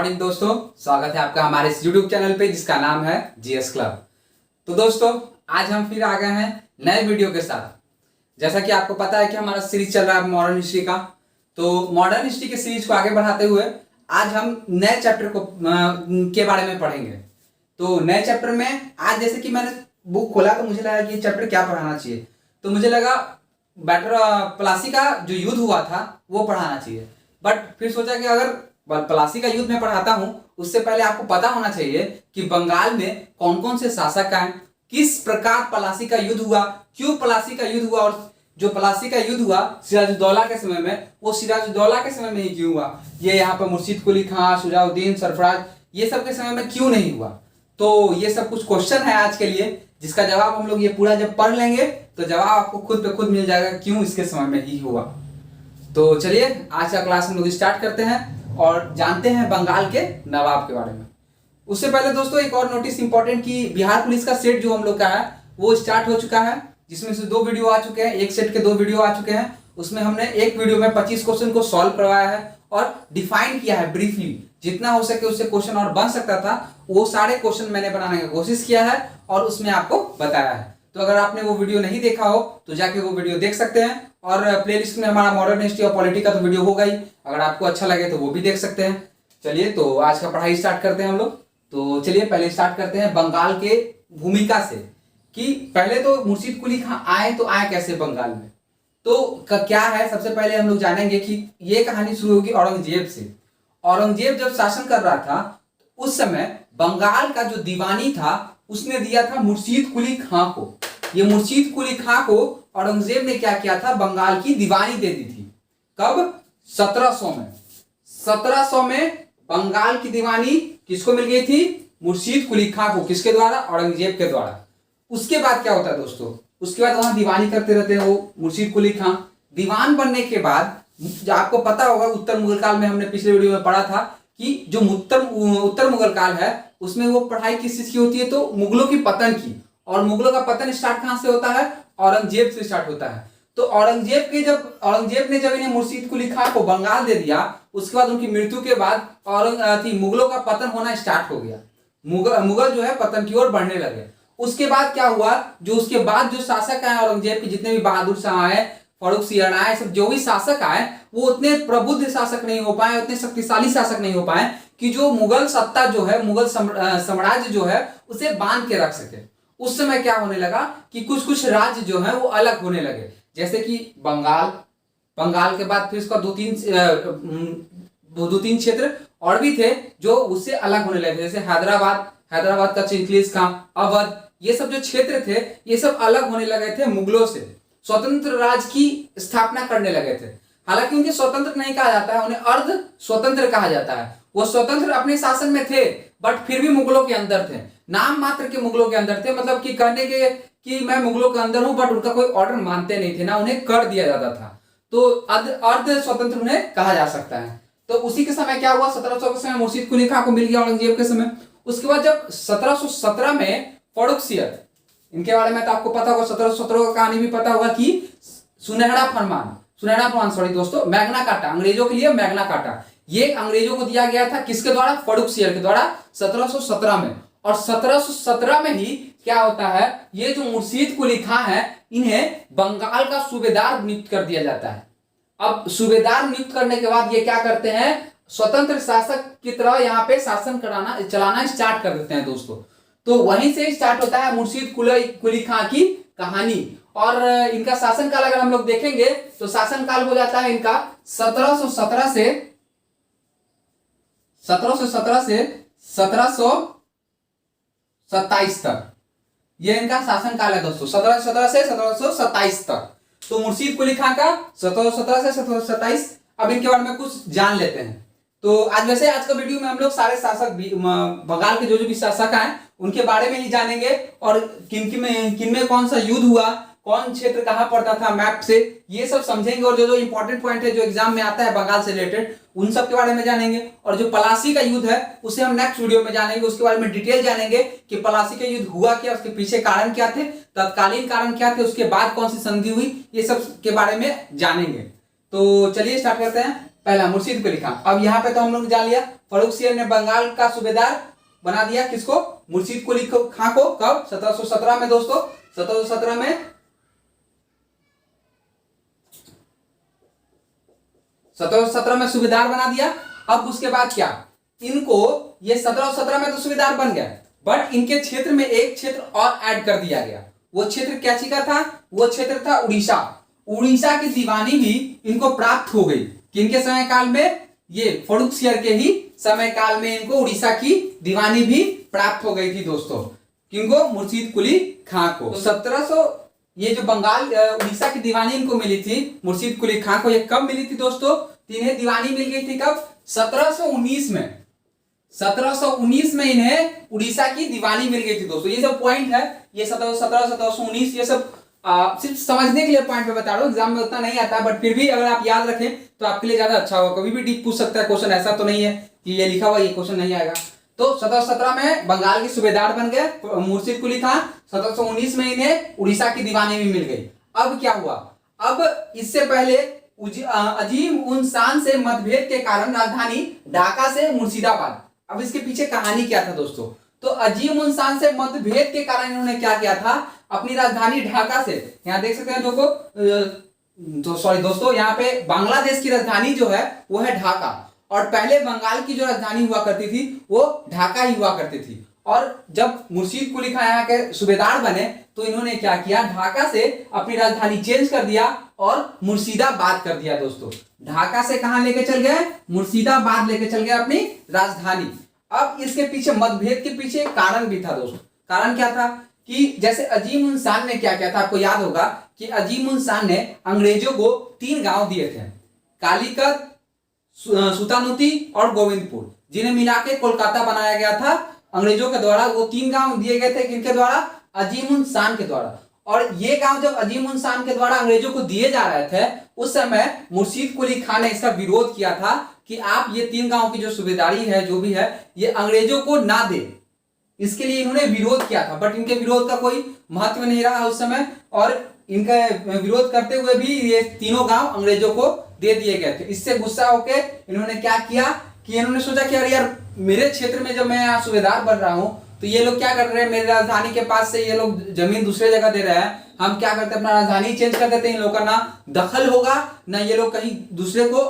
Morning दोस्तों, स्वागत है आपका हमारे इस यूट्यूब चैनल पे जिसका नाम है जीएस क्लब। तो दोस्तों आज हम फिर आ गए हैं नए वीडियो के साथ। जैसा कि आपको पता है कि हमारा सीरीज चल रहा है मॉडर्न हिस्ट्री का, तो मॉडर्न हिस्ट्री के सीरीज को आगे बढ़ाते हुए आज हम नए चैप्टर को के बारे में पढ़ेंगे। तो नए चैप्टर में आज जैसे कि मैंने बुक खोला तो मुझे लगा कि चैप्टर क्या पढ़ाना चाहिए, तो मुझे लगा बैटर प्लासी का जो युद्ध हुआ था वो पढ़ाना चाहिए। बट फिर सोचा कि अगर प्लासी का युद्ध में पढ़ाता हूं उससे पहले आपको पता होना चाहिए कि बंगाल में कौन कौन से शासक आए, किस प्रकार प्लासी का युद्ध हुआ, क्यों प्लासी का युद्ध हुआ, और जो प्लासी का युद्ध हुआ सिराजुद्दौला के समय में, वो सिराजुद्दौला के समय में ही क्यों हुआ, ये यहाँ पर मुर्शीद कुली खां, शुजाउद्दीन, सरफराज, ये सब के समय में क्यों नहीं हुआ। तो ये सब कुछ क्वेश्चन है आज के लिए, जिसका जवाब हम लोग ये पूरा जब पढ़ लेंगे तो जवाब आपको खुद पे खुद मिल जाएगा क्यों इसके समय में ही हुआ। तो चलिए आज का क्लास हम लोग स्टार्ट करते हैं और जानते हैं बंगाल के नवाब के बारे में। उससे पहले दोस्तों एक और नोटिस इंपॉर्टेंट कि बिहार पुलिस का सेट जो हम लोग का है वो स्टार्ट हो चुका है, जिसमें से 2 वीडियो आ चुके हैं, एक सेट के 2 वीडियो आ चुके हैं। उसमें हमने एक वीडियो में 25 क्वेश्चन को सॉल्व करवाया है और डिफाइन किया है ब्रीफली, जितना हो सके उससे क्वेश्चन और बन सकता था वो सारे क्वेश्चन मैंने बनाने की कोशिश किया है और उसमें आपको बताया है। तो अगर आपने वो वीडियो नहीं देखा हो तो जाके वो वीडियो देख सकते हैं, और प्लेलिस्ट में हमारा मॉडर्न हिस्ट्री और पॉलिटी का तो वीडियो होगा ही, अगर आपको अच्छा लगे तो वो भी देख सकते हैं। चलिए तो आज का पढ़ाई स्टार्ट करते हैं हम लोग। तो चलिए पहले स्टार्ट करते हैं बंगाल के भूमिका से, कि पहले तो मुर्शीद कुली खां आए तो आए कैसे बंगाल में, तो क्या है। सबसे पहले हम लोग जानेंगे कि ये कहानी शुरू होगी औरंगजेब से। औरंगजेब जब शासन कर रहा था उस समय बंगाल का जो दीवानी था उसने दिया था मुर्शीद कुली खां को। ये मुर्शीद कुली खां को औरंगजेब ने क्या किया था, बंगाल की दीवानी दे दी थी। कब? 1700 में। 1700 में बंगाल की दीवानी किसको मिल गई थी? मुर्शीद कुली खां को। किसके द्वारा? औरंगजेब के द्वारा। उसके बाद क्या होता है दोस्तों, उसके बाद वहां दीवानी करते रहते हैं वो मुर्शीद कुली खां। दीवान बनने के बाद आपको पता होगा उत्तर मुगल काल में हमने पिछले वीडियो में पढ़ा था कि जो उत्तर मुगल काल है उसमें वो पढ़ाई किस चीज की होती है, तो मुगलों की पतन की। और मुगलों का पतन स्टार्ट कहां से होता है? औरंगजेब से स्टार्ट होता है। तो औरंगजेब ने जब इन्हें मुर्शीद कुली खां को बंगाल दे दिया, उसके बाद उनकी मृत्यु के बाद मुगलों का पतन होना स्टार्ट हो गया। मुगल जो है पतन की ओर बढ़ने लगे। उसके बाद क्या हुआ, जो उसके बाद जो शासक आए औरंगजेब के, जितने भी बहादुर शाह आए, फर्रुख सिंह आए, सब जो भी शासक आए वो उतने प्रबुद्ध शासक नहीं हो पाए, उतने शक्तिशाली शासक नहीं हो पाए कि जो मुगल सत्ता जो है, मुगल साम्राज्य जो है उसे बांध के रख सके। उस समय क्या होने लगा कि कुछ कुछ राज्य जो है वो अलग होने लगे, जैसे कि बंगाल के बाद फिर इसका 2-3 क्षेत्र और भी थे जो उससे अलग होने लगे, जैसे हैदराबाद का चिंचलीस खां, अवध, ये सब जो क्षेत्र थे ये सब अलग होने लगे थे मुगलों से, स्वतंत्र राज्य की स्थापना करने लगे थे। हालांकि उनके स्वतंत्र नहीं कहा जाता है, उन्हें अर्ध स्वतंत्र कहा जाता है। वो स्वतंत्र अपने शासन में थे बट फिर भी मुगलों के अंदर थे, नाम मात्र के मुगलों के अंदर थे, मतलब कि कहने के कि मैं मुगलों के अंदर हूं, बट उनका कोई ऑर्डर मानते नहीं थे, ना उन्हें कर दिया जाता था। तो अर्ध स्वतंत्र उन्हें कहा जा सकता है। तो उसी के समय क्या हुआ, 1700 के समय मुर्शीद कुली खां को मिल गया औरंगजेब के समय। उसके बाद जब 1717 में फर्रुख सिंह, इनके बारे में तो आपको पता होगा, 1717 का कहानी भी पता होगा कि सुनहरा फरमान दोस्तों, मैग्ना कार्टा, अंग्रेजों के लिए मैग्ना कार्टा, ये अंग्रेजों को दिया गया था। किसके द्वारा? फर्रुख सिंह के द्वारा 1717 में। और 1717 में ही क्या होता है, ये जो मुर्शीद कुली खां है इन्हें बंगाल का सूबेदार नियुक्त कर दिया जाता है। अब सूबेदार नियुक्त करने के बाद ये क्या करते हैं, स्वतंत्र शासक की तरह यहाँ पे शासन चलाना स्टार्ट कर देते हैं दोस्तों। तो वहीं से स्टार्ट होता है मुर्शीद कुली खां की कहानी। और इनका शासनकाल अगर हम लोग देखेंगे तो शासनकाल हो जाता है इनका 1717 से 1727 तक, ये इनका शासनकाल है दोस्तों, 1717 से 1727 तक। तो मुर्शीद कुली खां का 1717 से 1727। अब इनके बारे में कुछ जान लेते हैं। तो आज का वीडियो में हम लोग सारे शासक बंगाल के जो भी शासक हैं उनके बारे में ही जानेंगे, और किन में कौन सा युद्ध हुआ, कौन क्षेत्र कहां पड़ता था मैप से, ये सब समझेंगे। और जो इंपॉर्टेंट पॉइंट है जो एग्जाम में आता है बंगाल से रिलेटेड, उन सब के बारे में जानेंगे। और जो प्लासी का युद्ध है उसे हम नेक्स्ट वीडियो में जानेंगे, उसके बारे में डिटेल जानेंगे कि प्लासी का युद्ध हुआ क्या, उसके पीछे कारण क्या थे, तत्कालीन कारण क्या थे, उसके बाद कौन सी संधि हुई, ये सब के बारे में जानेंगे। तो चलिए स्टार्ट करते हैं। पहला मुर्शीद कुली खां। अब यहाँ पे तो हम लोग जान लिया फर्रुख सियर ने बंगाल का सूबेदार बना दिया किसको, मुर्शीद कुली खां को। कब? 1717 में दोस्तों, 1717 में, 1717 में सूबेदार बना दिया। अब उसके बाद क्या, इनको ये 1717 में तो सूबेदार बन गया, बट इनके क्षेत्र में एक क्षेत्र और ऐड कर दिया गया। वो क्षेत्र क्या चीज का था? वो क्षेत्र था उड़ीसा। उड़ीसा की दीवानी भी इनको प्राप्त हो गई। किनके समय काल में? ये फर्रुख सियर के ही समय काल में इनको उड़ीसा की दीवानी भी प्राप्त हो गई थी दोस्तों। किनको? मुर्शीद कुली खां को। तो 1700 ये जो बंगाल उड़ीसा की दीवानी इनको मिली थी मुर्शीद कुली खां को, ये कब मिली थी दोस्तों? इन्हें दीवानी मिल गई थी कब? 1719 में। 1719 में इन्हें उड़ीसा की दीवानी मिल गई थी दोस्तों। ये सब पॉइंट है, ये 1717 1719 ये सब सिर्फ समझने के लिए पॉइंट पे बता रहा हूँ। एग्जाम में उतना नहीं आता, बट फिर भी अगर आप याद रखें तो आपके लिए ज्यादा अच्छा होगा। कभी भी डीप पूछ सकता है क्वेश्चन, ऐसा तो नहीं है कि ये लिखा हुआ ये क्वेश्चन नहीं आएगा। तो 1717 में बंगाल के सूबेदार बन गए मुर्शीद कुली खां। 1719 में इन्हें उड़ीसा की दीवानी भी मिल गई। अब क्या हुआ? अब इससे पहले अजीम उन शान से मतभेद के कारण राजधानी ढाका से मुर्शिदाबाद। अब इसके पीछे कहानी क्या था दोस्तों? तो अजीम उन शान से मतभेद के कारण इन्होंने क्या किया था? अपनी राजधानी ढाका से, यहाँ देख सकते हैं तो सॉरी दोस्तों, यहाँ पे बांग्लादेश की राजधानी जो है वो है ढाका, और पहले बंगाल की जो राजधानी हुआ करती थी वो ढाका ही हुआ करती थी। और जब मुर्शीद कुली खां यहाँ के सूबेदार बने तो इन्होंने क्या किया? ढाका से अपनी राजधानी चेंज कर दिया और मुर्शिदाबाद कर दिया दोस्तों। ढाका से कहां लेके चल गए? मुर्शिदाबाद लेके चल गए अपनी राजधानी। अब इसके पीछे मतभेद के पीछे एक कारण भी था दोस्तों। कारण क्या था कि जैसे अजीम उन शान ने क्या किया था, आपको याद होगा कि अजीम उन शान ने अंग्रेजों को 3 गांव दिए थे, कालीकत, सुतानुती और गोविंदपुर, जिन्हें मिला के कोलकाता बनाया गया था अंग्रेजों के द्वारा। वो 3 गांव दिए गए थे किनके द्वारा? अजीम उन शान के द्वारा। और ये गांव जब अजीम उन शान के द्वारा अंग्रेजों को दिए जा रहे थे, उस समय मुर्शीद कुली खां ने इसका विरोध किया था कि आप ये 3 गांव की जो सूबेदारी है, जो भी है, ये अंग्रेजों को ना दे। इसके लिए इन्होंने विरोध किया था, बट इनके विरोध का कोई महत्व नहीं रहा उस समय, और इनका विरोध करते हुए भी ये 3 गांव अंग्रेजों को दे दिए गए थे। इससे गुस्सा होकर इन्होंने क्या किया कि इन्होंने सोचा कि यार मेरे क्षेत्र में जब मैं यहाँ सूबेदार बन रहा हूँ तो ये लोग क्या कर रहे हैं, मेरी राजधानी के पास से ये लोग जमीन दूसरे जगह दे रहे हैं, हम क्या करते हैं अपना राजधानी चेंज कर देते हैं। इन लोगों का ना दखल होगा, ना ये लोग कहीं दूसरे को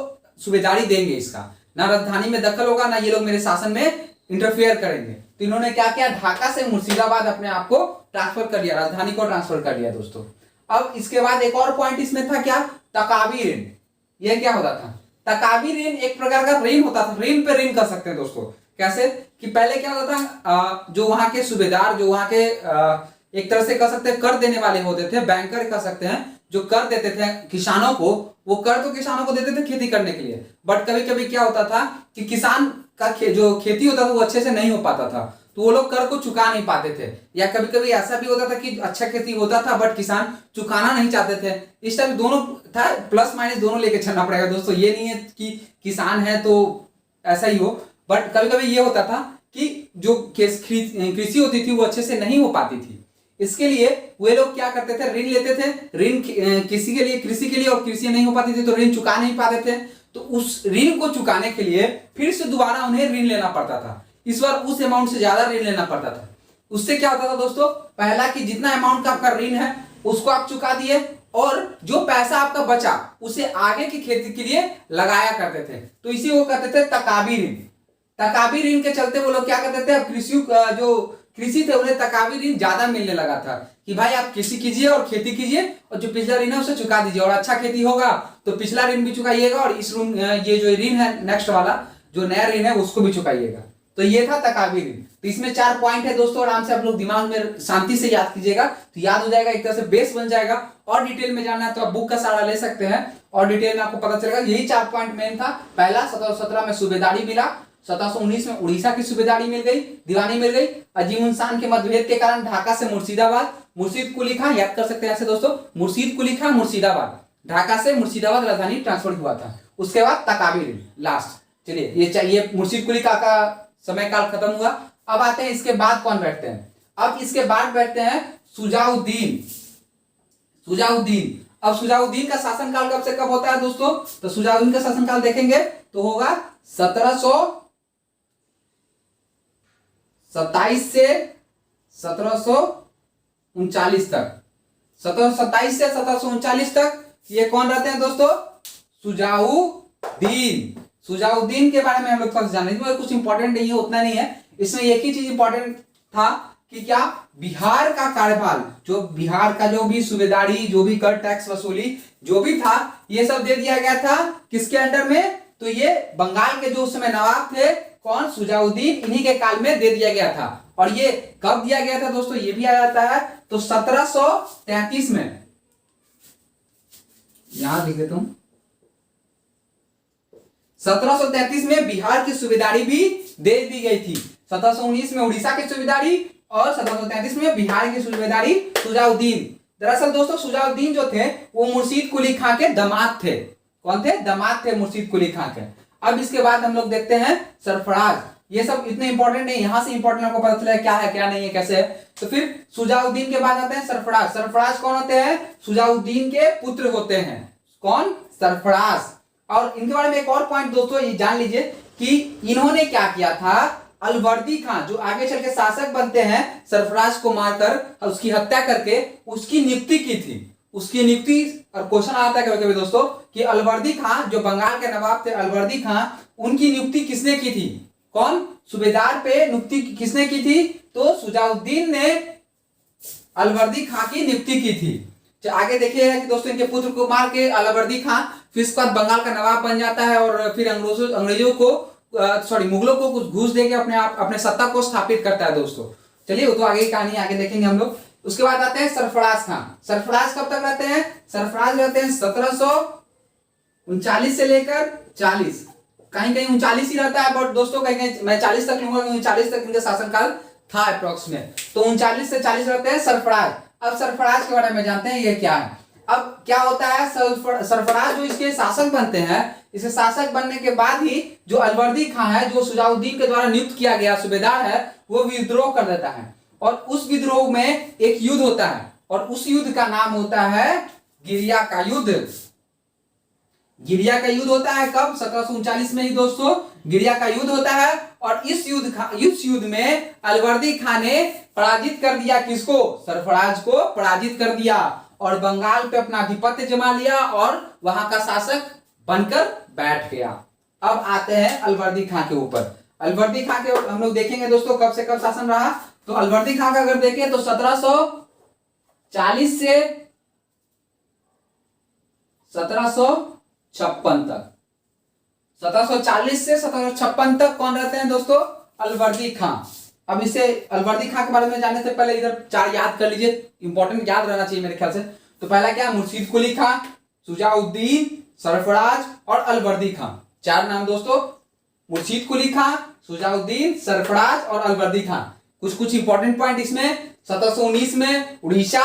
सूबेदारी देंगे, इसका ना राजधानी में दखल होगा, ना ये लोग मेरे शासन में इंटरफेयर करेंगे। तो इन्होंने क्या किया? ढाका से मुर्शिदाबाद अपने आप को ट्रांसफर कर लिया, राजधानी को ट्रांसफर कर लिया दोस्तों। अब इसके बाद एक और पॉइंट इसमें था क्या? तकावी ऋण। यह क्या होता था? तकावी ऋण एक प्रकार का ऋण होता था, ऋण पे ऋण कर सकते हैं दोस्तों। कैसे कि पहले क्या होता था, जो वहां के सूबेदार, जो वहां के एक तरह से कह सकते हैं कर देने वाले होते थे, बैंकर कह सकते हैं, जो कर देते थे किसानों को, वो कर तो किसानों को देते थे खेती करने के लिए, बट कभी कभी क्या होता था कि किसान का जो खेती होता था वो अच्छे से नहीं हो पाता था, तो वो लोग कर को चुका नहीं पाते थे। या कभी कभी ऐसा भी होता था कि अच्छा खेती होता था बट किसान चुकाना नहीं चाहते थे। इस टाइप दोनों था, प्लस माइनस दोनों लेके चलना पड़ेगा दोस्तों। ये नहीं है कि किसान है तो ऐसा ही हो, बट कभी कभी ये होता था कि जो कृषि होती थी वो अच्छे से नहीं हो पाती थी। इसके लिए वे लोग क्या करते थे? ऋण लेते थे, ऋण किसी के लिए, कृषि के लिए, और कृषि नहीं हो पाती थी तो ऋण चुका नहीं पाते थे। तो उस ऋण को चुकाने के लिए फिर से दोबारा उन्हें ऋण लेना पड़ता था। इस बार उस अमाउंट से ज्यादा ऋण लेना पड़ता था। उससे क्या होता था दोस्तों? पहला कि जितना अमाउंट का आपका ऋण है उसको आप चुका दिए, और जो पैसा आपका बचा उसे आगे की खेती के लिए लगाया करते थे। तो इसी को कहते थे तकावी ऋण। तकावी ऋण के चलते वो लोग क्या करते थे? अब जो कृषि थे उन्हें तकावी ऋण ज्यादा मिलने लगा था कि भाई आप कृषि कीजिए और खेती कीजिए, और जो पिछला ऋण है उसे चुका दीजिए, और अच्छा खेती होगा तो पिछला ऋण भी चुकाइएगा, और इस ऋण ये जो ऋण है नेक्स्ट वाला जो नया ऋण है उसको भी चुकाइएगा। तो ये था तकावी ऋण। तो इसमें 4 पॉइंट है दोस्तों, आराम से आप लोग दिमाग में शांति से याद कीजिएगा तो याद हो जाएगा, एक तरह से बेस बन जाएगा। और डिटेल में जानना है तो आप बुक का सहारा ले सकते हैं और डिटेल में आपको पता चलेगा। यही 4 पॉइंट मेन था। पहला 1717 में सूबेदारी मिला, 1719 में उड़ीसा की सूबेदारी मिल गई, दीवानी मिल गई। अजीम उन शान के मतभेद के कारण ढाका से मुर्शिदाबाद, मुर्शीद कुली खां याद कर सकते हैं ऐसे दोस्तों, मुर्शीद कुली खां मुर्शिदाबाद, ढाका से मुर्शिदाबाद राजधानी ट्रांसफर हुआ था। उसके बाद तकावी ऋण लास्ट। चलिए ये चाहिए, मुर्शीद कुली खां का समय काल खत्म हुआ। अब आते हैं इसके बाद कौन बैठते हैं? अब इसके बाद बैठते हैं सुजाउद्दीन। सुजाउद्दीन अब शुजाउद्दीन का शासनकाल कब से कब होता है दोस्तों? तो शुजाउद्दीन का शासनकाल देखेंगे तो होगा 1727 से 1739 तक। 1727 से 1739 तक ये कौन रहते हैं दोस्तों? शुजाउद्दीन। शुजाउद्दीन के बारे में हम लोग जाने कुछ इंपॉर्टेंट नहीं है, उतना नहीं है। इसमें एक ही चीज इंपॉर्टेंट था कि क्या बिहार का कार्यभार, जो बिहार का जो भी सूबेदारी, जो भी कर टैक्स वसूली जो भी था, ये सब दे दिया गया था किसके अंडर में? तो ये बंगाल के जो उस समय नवाब थे, कौन? शुजाउद्दीन, इन्हीं के काल में दे दिया गया था। और ये कब दिया गया था दोस्तों? ये भी आ जाता है तो 1733 में। यहां लिख देता हूं, 1733 में बिहार की सूबेदारी भी दे दी गई थी। 1719 में उड़ीसा की सूबेदारी और 1733 में बिहार की सूबेदारी शुजाउद्दीन। दरअसल दोस्तों शुजाउद्दीन जो थे वो मुर्शीद कुली खां के दामाद थे। कौन थे? दामाद थे मुर्शीद कुली खां के। अब इसके बाद हम लोग देखते हैं सरफराज। ये सब इतने इंपॉर्टेंट नहीं, यहां से इंपॉर्टेंट आपको पता चला क्या है क्या नहीं है कैसे है। तो फिर शुजाउद्दीन के बाद आते हैं सरफराज। सरफराज कौन होते हैं? शुजाउद्दीन के पुत्र होते हैं। कौन? सरफराज। और इनके बारे में एक और पॉइंट दोस्तों ये जान लीजिए कि इन्होंने क्या किया था, अलवर्दी खां जो आगे चल के शासक बनते हैं, सरफराज को मारकर और उसकी हत्या करके उसकी नियुक्ति की थी। उसकी नियुक्ति, और क्वेश्चन आता है कभी कभी दोस्तों कि अलवर्दी खां जो बंगाल के नवाब थे, अलवर्दी खां, उनकी नियुक्ति किसने की थी? कौन? सूबेदार पे नियुक्ति किसने की थी? तो शुजाउद्दीन ने अलवर्दी खां की नियुक्ति की थी। जो आगे देखिए कि दोस्तों इनके पुत्र को मार के अलवर्दी खां फिर उसके बाद बंगाल का नवाब बन जाता है और फिर अंग्रेजों को मुगलों को कुछ घूस देके अपने सत्ता को स्थापित करता है दोस्तों। चलिए वो तो आगे की कहानी आगे देखेंगे हम लोग। उसके बाद आते हैं सरफराज खां। सरफराज कब तक रहते हैं? सरफराज रहते हैं 1739 से लेकर 40, कहीं कहीं 39 ही रहता है, बट दोस्तों कहीं कहीं मैं 40 तक लूंगा, 39 तक इनका शासनकाल था अप्रोक्स में। तो 39 से 40 रहते हैं सरफराज। अब सरफराज के बारे में जानते हैं ये क्या है। अब क्या होता है, सरफराज जो इसके शासक बनते हैं, इसे शासक बनने के बाद ही जो अलवर्दी खां है, जो शुजाउद्दीन के द्वारा नियुक्त किया गया सूबेदार है, वो विद्रोह कर देता है। और उस विद्रोह में एक युद्ध होता है और उस युद्ध का नाम होता है गिरिया का युद्ध। गिरिया का युद्ध होता है कब? 1739 में ही दोस्तों गिरिया का युद्ध होता है। और इस युद्ध में अलवर्दी खां ने पराजित कर दिया किसको? सरफराज को पराजित कर दिया और बंगाल पे अपना आधिपत्य जमा लिया और वहां का शासक बनकर बैठ गया। अब आते हैं अलवर्दी खां के ऊपर। अलवर्दी खां के हम लोग देखेंगे दोस्तों कब से कब शासन रहा। तो अलवर्दी खां का अगर देखें तो 1740 से 1756 तक, 1740 से 1756 तक कौन रहते हैं दोस्तों? अलवर्दी खां। अब इसे अलवर्दी खां के बारे में जानने से पहले इधर चार याद कर लीजिए, इंपॉर्टेंट याद रहना चाहिए मेरे ख्याल से। तो पहला क्या? मुर्शीद कुली खां, शुजाउद्दीन, सरफराज और अलवर्दी खां। चार नाम दोस्तों, मुर्शीद कुली खां, शुजाउद्दीन, सरफराज और अलवर्दी खां। कुछ कुछ इंपॉर्टेंट पॉइंट इसमें, 1719 में उड़ीसा,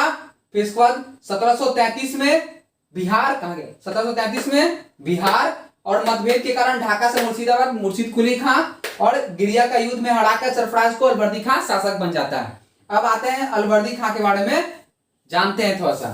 फिर इसके बाद 1733 में बिहार, कहां गए? 1733 में बिहार और मतभेद के कारण ढाका से मुर्शिदाबाद, मुर्शीद कुली खां और गिरिया का युद्ध में हराकर सरफराज को अलवर्दी खां शासक बन जाता है। अब आते हैं अलवर्दी खां के बारे में जानते हैं थोड़ा सा।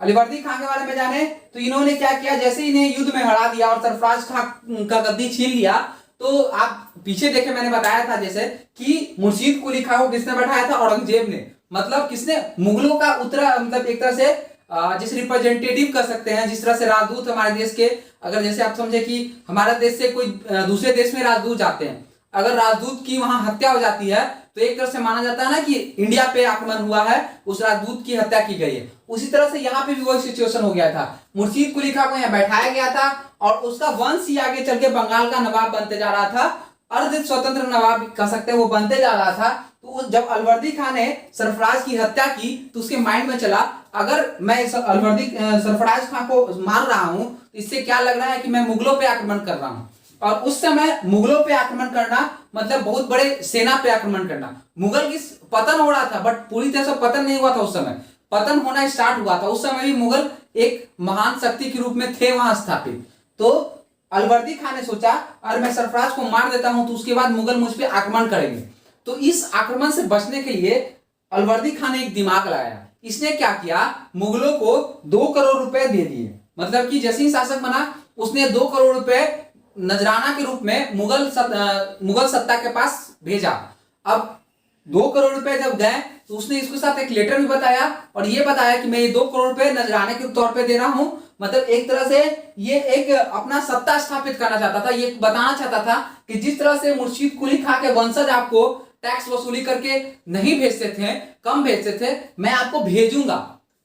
अलवर्दी खां के बारे में जाने तो इन्होंने क्या किया, जैसे इन्हें युद्ध में हरा दिया और सरफराज खां का गद्दी छीन लिया, तो आप पीछे देखे मैंने बताया था जैसे कि मुर्शीद कुली खां को किसने बैठाया था? औरंगजेब ने। मतलब किसने? मुगलों का उत्तरा, मतलब एक तरह से जिस रिप्रेजेंटेटिव कर सकते हैं, जिस तरह से राजदूत हमारे देश के, अगर जैसे आप समझे कि हमारे देश से कोई दूसरे देश में राजदूत जाते हैं, अगर राजदूत की वहां हत्या हो जाती है तो एक तरह से माना जाता है ना कि इंडिया पे आक्रमण हुआ है, उस राजदूत की हत्या की गई है। उसी तरह से यहाँ पे भी वही सिचुएशन हो गया था। मुर्शीद कुली खां को यहाँ बैठाया गया था और उसका वंश ही आगे चल के बंगाल का नवाब बनते जा रहा था, अर्ध स्वतंत्र नवाब कह सकते हैं, वो बनते जा रहा था। तो जब अलवर्दी खां ने सरफराज की हत्या की तो उसके माइंड में चला, अगर मैं सरफराज खां को मार रहा हूं तो इससे क्या लग रहा है कि मैं मुगलों पे आक्रमण कर रहा हूं। और उस समय मुगलों पे आक्रमण करना मतलब बहुत बड़े सेना पे आक्रमण करना। मुगल की पतन हो रहा था बट पूरी तरह से पतन नहीं हुआ था, उस समय पतन होना स्टार्ट हुआ था। उस समय भी मुगल एक महान शक्ति के रूप में थे वहां स्थापित। तो अलवर्दी खां ने सोचा अगर मैं सरफराज को मार देता हूं तो उसके बाद मुगल मुझ पे आक्रमण करेंगे। तो इस आक्रमण से बचने के लिए अलवर्दी खां ने एक दिमाग लगाया इसने क्या किया, मुगलों को 2 करोड़ रुपए दे दिए। मतलब कि जैसे ही शासक बना उसने 2 करोड़ रुपए नजराना के रूप में मुगल सत्ता के पास भेजा। अब 2 करोड़ रुपए जब गए तो उसने इसके साथ एक लेटर भी बताया और ये बताया कि मैं ये 2 करोड़ रुपए नजराने के तौर पे दे रहा हूं। मतलब एक तरह से ये एक अपना सत्ता स्थापित करना चाहता था, ये बताना चाहता था कि जिस तरह से मुर्शीद कुली खां के वंशज आपको टैक्स वसूली करके नहीं भेजते थे, कम भेजते थे, मैं आपको भेजूंगा,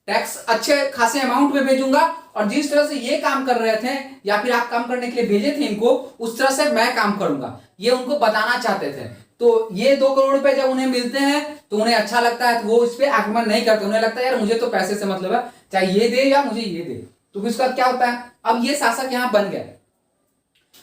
टैक्स अच्छे खासे अमाउंट में भेजूंगा और जिस तरह से ये काम कर रहे थे या फिर आप काम करने के लिए भेजे थे इनको, उस तरह से मैं काम करूंगा, ये उनको बताना चाहते थे। तो ये 2 करोड़ रुपए जब उन्हें मिलते हैं तो उन्हें अच्छा लगता है, तो वो इस पे आक्रमण नहीं करते। उन्हें लगता है यार मुझे तो पैसे से मतलब है, चाहे ये दे या मुझे ये दे। तो इसके बाद क्या होता है, अब ये शासक यहाँ बन गए।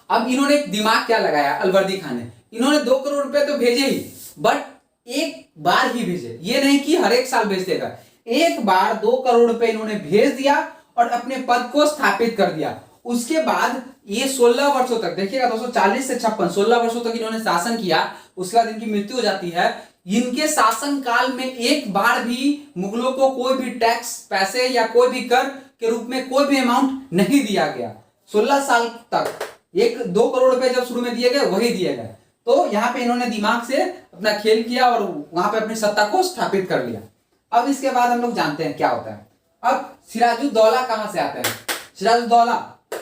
अब इन्होंने दिमाग क्या लगाया अलवर्दी खान ने, इन्होंने 2 करोड़ रुपए तो भेजे ही, बट एक बार ही भेजे, ये नहीं कि हर एक साल भेज देगा। एक बार 2 करोड़ रुपए इन्होंने भेज दिया और अपने पद को स्थापित कर दिया। उसके बाद ये 16 वर्षों तक, देखिएगा दोस्तों, 40 से 56 16 वर्षों तक इन्होंने शासन किया। उसके बाद इनकी मृत्यु हो जाती है। इनके शासन काल में एक बार भी मुगलों को कोई भी टैक्स, पैसे या कोई भी कर के रूप में कोई भी अमाउंट नहीं दिया गया। 16 साल तक एक 2 करोड़ रुपए जब शुरू में दिए गए वही दिए गए। तो यहाँ पे इन्होंने दिमाग से अपना खेल किया और वहां पे अपनी सत्ता को स्थापित कर लिया। अब इसके बाद हम लोग जानते हैं क्या होता है। अब सिराजुद्दौला कहां से आते हैं, सिराजुद्दौला,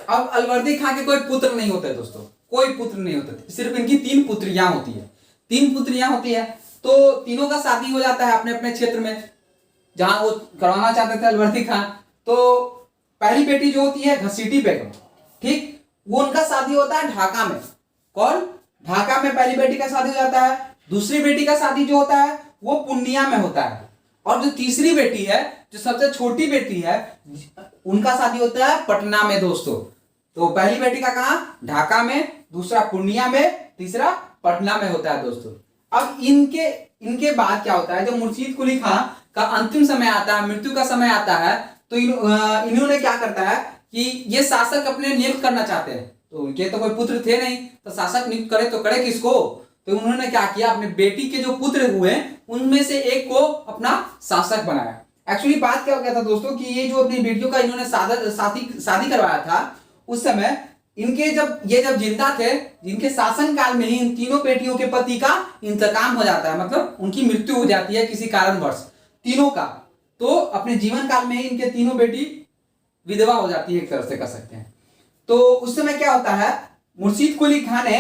अब अलवर्दी खां के कोई पुत्र नहीं होते दोस्तों, कोई पुत्र नहीं होते, सिर्फ इनकी 3 पुत्रियां होती है, 3 पुत्रियां होती है। तो तीनों का शादी हो जाता है अपने अपने क्षेत्र में जहां वो करवाना चाहते थे अलवर्दी खां। तो पहली बेटी जो होती है घसीटी बेगम, ठीक, वो उनका शादी होता है ढाका में। कौन, ढाका में पहली बेटी का शादी हो जाता है। दूसरी बेटी का शादी जो होता है वो पूर्णिया में होता है। और जो तीसरी बेटी है, जो सबसे छोटी बेटी है, उनका शादी होता है पटना में दोस्तों। तो पहली बेटी का कहां, ढाका में, दूसरा पूर्णिया में, तीसरा पटना में होता है दोस्तों। अब इनके बाद क्या होता है, जब मुर्शीद कुली खां का अंतिम समय आता है, मृत्यु का समय आता है, तो इन्होंने क्या करता है कि ये शासक अपने नियुक्त करना चाहते हैं। तो उनके तो कोई पुत्र थे नहीं, तो शासक नियुक्त करे तो करे किसको। तो उन्होंने क्या किया, अपने बेटी के जो पुत्र हुए उनमें से एक को अपना शासक बनाया। एक्चुअली बात क्या हो गया था दोस्तों कि ये जो अपनी बेटियों का इन्होंने शादी करवाया था, उस समय इनके जब जिंदा थे, इनके शासन काल में ही इन तीनों बेटियों के पति का इंतकाम हो जाता है, मतलब उनकी मृत्यु हो जाती है किसी कारणवश, तीनों का। तो अपने जीवन काल में ही इनके तीनों बेटी विधवा हो जाती है, एक तरह से कह सकते हैं। तो उस समय क्या होता है, मुर्शीद कुली खां ने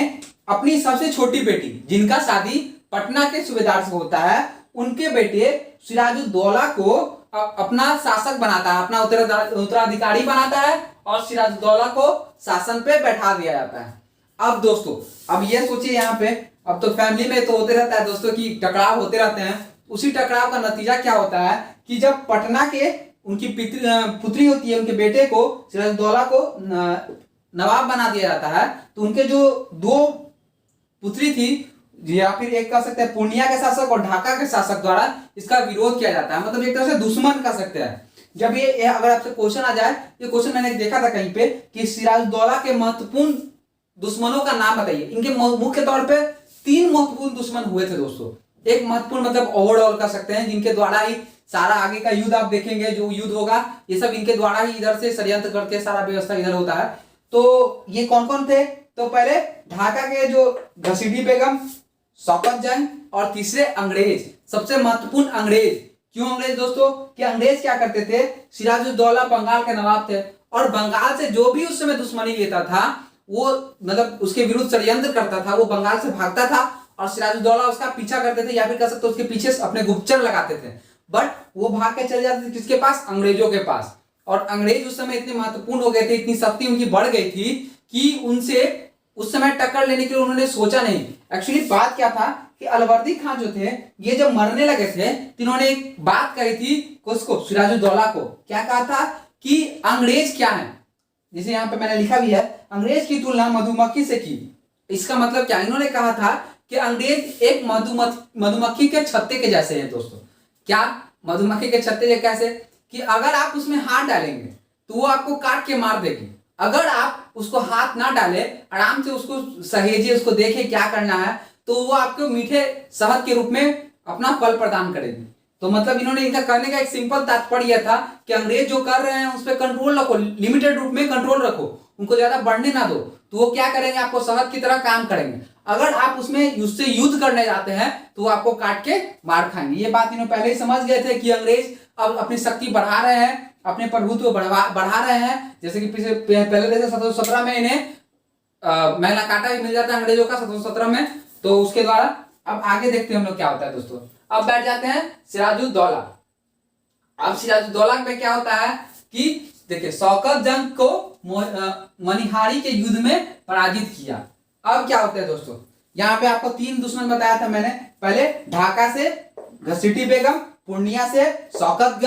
अपनी सबसे छोटी बेटी, जिनका शादी पटना के सूबेदार से होता है, उनके बेटे सिराजुद्दौला को अपना शासक बनाता है, अपना उत्तराधिकारी बनाता है और सिराजुद्दौला को शासन पे बैठा दिया जाता है। अब दोस्तों, अब ये सोचिए यहाँ पे, अब तो फैमिली में तो होते रहता है दोस्तों कि टकराव होते रहते हैं। उसी टकराव का नतीजा क्या होता है कि जब पटना के उनकी पुत्री होती है, उनके बेटे को, सिराजुद्दौला को नवाब बना दिया जाता है, तो उनके जो 2 पुत्री थी, या फिर एक कह सकते हैं पूर्णिया के शासक और ढाका के शासक द्वारा इसका विरोध किया जाता है। मतलब एक तरह से दुश्मन कह सकते हैं। जब ये अगर आपसे क्वेश्चन आ जाए, ये क्वेश्चन मैंने देखा था कहीं पे कि सिराजुद्दौला के महत्वपूर्ण दुश्मनों का नाम बताइए। इनके मुख्य तौर पे 3 महत्वपूर्ण दुश्मन हुए थे दोस्तों। एक महत्वपूर्ण मतलब ओवरऑल कह सकते हैं, जिनके द्वारा ही सारा आगे का युद्ध आप देखेंगे, जो युद्ध होगा ये सब इनके द्वारा ही इधर से षड्यंत्र करके सारा व्यवस्था इधर होता है। तो ये कौन कौन थे, तो पहले ढाका के जो घसीटी बेगम, शौकत जंग, और तीसरे अंग्रेज, सबसे महत्वपूर्ण अंग्रेज। क्यों अंग्रेज दोस्तों, कि अंग्रेज क्या करते थे, सिराजुद्दौला बंगाल के नवाब थे और बंगाल से जो भी उस समय दुश्मनी लेता था, वो मतलब उसके विरुद्ध षड्यंत्र करता था, वो बंगाल से भागता था और सिराजुद्दौला उसका पीछा करते थे, या फिर कह सकते उसके पीछे अपने गुप्तचर लगाते थे। बट वो भाग के चले जाते थे किसके पास, अंग्रेजों के पास। और अंग्रेज उस समय इतने महत्वपूर्ण हो गए थे, इतनी शक्ति उनकी बढ़ गई थी कि उनसे उस समय टक्कर लेने के लिए उन्होंने सोचा नहीं। एक्चुअली बात क्या था कि अलवर्दी खां जो थे, ये जब मरने लगे थे तो इन्होंने एक बात कही थी उसको, सिराजुद्दौला को, क्या कहा था कि अंग्रेज क्या है, जैसे यहाँ पे मैंने लिखा भी है, अंग्रेज की तुलना मधुमक्खी से की। इसका मतलब क्या, इन्होंने कहा था कि अंग्रेज एक मधुमक्खी के छत्ते के जैसे हैं दोस्तों। क्या, मधुमक्खी के छत्ते कैसे, कि अगर आप उसमें हाथ डालेंगे तो वो आपको काट के मार देगी। अगर आप उसको हाथ ना डाले, आराम से उसको सहेजिए, उसको देखें क्या करना है, तो वो आपको मीठे शहद के रूप में अपना फल प्रदान करेगी। तो मतलब इन्होंने इनका कहने का एक सिंपल तात्पर्य यह था कि अंग्रेज जो कर रहे हैं उस पर कंट्रोल रखो, लिमिटेड रूप में कंट्रोल रखो, उनको ज्यादा बढ़ने ना दो। तो वो क्या करेंगे, आपको शहद की तरह काम करेंगे। अगर आप उसमें उससे युद्ध करने जाते हैं तो वो आपको काट के मार खाएंगे। ये बात इन्होंने पहले ही समझ गए थे कि अंग्रेज अब अपनी शक्ति बढ़ा रहे हैं, अपने प्रभुत्व बढ़ा रहे हैं। जैसे कि पहले देखे 1717 में इन्हें मैला काटा भी मिल जाता है अंग्रेजों का 1717 में। तो उसके द्वारा अब आगे देखते हैं हम लोग क्या होता है दोस्तों। अब बैठ जाते हैं सिराजुद्दौला। अब सिराजुद्दौला में क्या होता है कि देखिए शौकत जंग को मनिहारी के युद्ध में पराजित किया। अब क्या होता है दोस्तों, यहाँ पे आपको 3 दुश्मन बताया था मैंने। पहले ढाका से घसीटी बेगम, पूर्णिया से शौकत